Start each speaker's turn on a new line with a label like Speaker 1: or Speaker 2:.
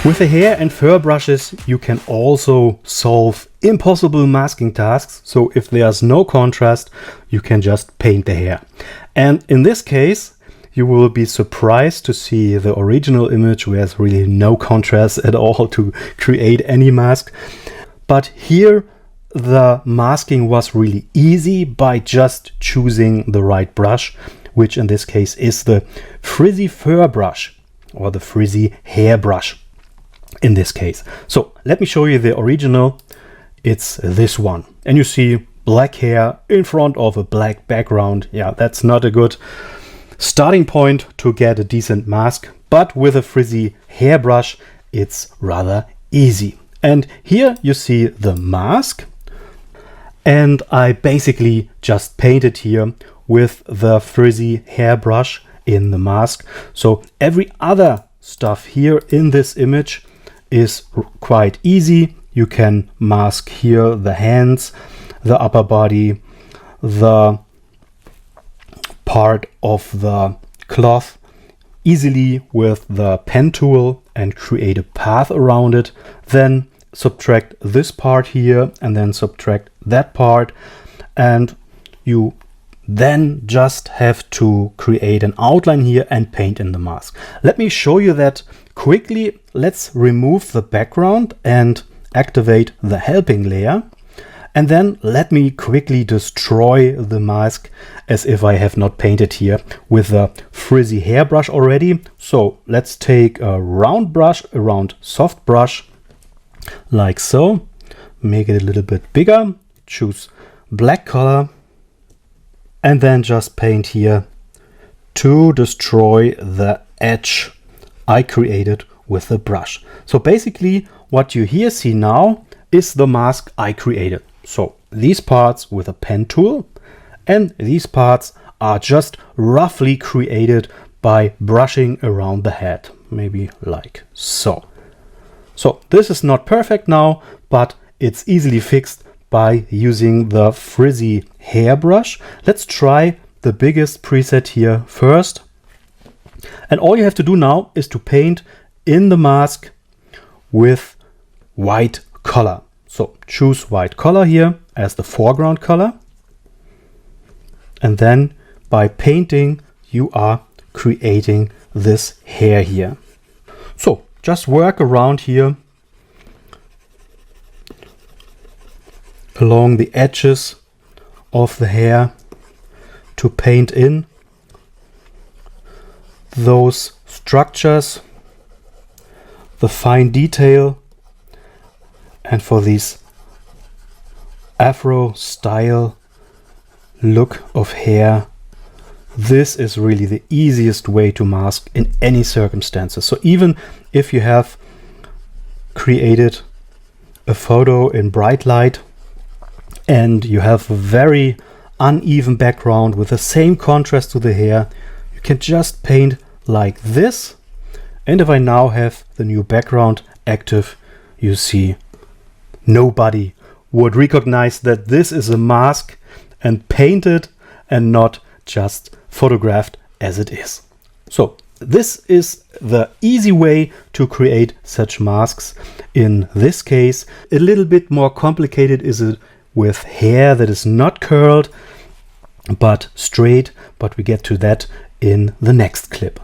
Speaker 1: With the hair and fur brushes, you can also solve impossible masking tasks. So if there's no contrast, you can just paint the hair. And in this case, you will be surprised to see the original image where there's really no contrast at all to create any mask. But here, the masking was really easy by just choosing the right brush, which in this case is the frizzy fur brush or the frizzy hair brush in this case. So let me show you the original. It's this one. And you see black hair in front of a black background. Yeah, that's not a good starting point to get a decent mask. But with a frizzy hairbrush, it's rather easy. And here you see the mask. And I basically just painted here with the frizzy hairbrush in the mask. So every other stuff here in this image is quite easy. You can mask here the hands, the upper body, the part of the cloth easily with the pen tool and create a path around it. Then subtract this part here and then subtract that part, and you then just have to create an outline here and paint in the mask. Let me show you that quickly. Let's remove the background and activate the helping layer. And then let me quickly destroy the mask as if I have not painted here with a frizzy hairbrush already. So let's take a round brush, a round soft brush, like so. Make it a little bit bigger, choose black color, and then just paint here to destroy the edge I created with the brush. So basically what you here see now is the mask I created. So these parts with a pen tool, and these parts are just roughly created by brushing around the head, maybe like so. So this is not perfect now, but it's easily fixed by using the frizzy hairbrush. Let's try the biggest preset here first. And all you have to do now is to paint in the mask with white color. So choose white color here as the foreground color. And then by painting, you are creating this hair here. So just work around here along the edges of the hair to paint in those structures, the fine detail, and for this Afro style look of hair, this is really the easiest way to mask in any circumstances. So even if you have created a photo in bright light and you have a very uneven background with the same contrast to the hair, you can just paint like this. And if I now have the new background active, you see nobody would recognize that this is a mask and painted and not just photographed as it is. So this is the easy way to create such masks. In this case, a little bit more complicated is it with hair that is not curled but straight, but we get to that in the next clip.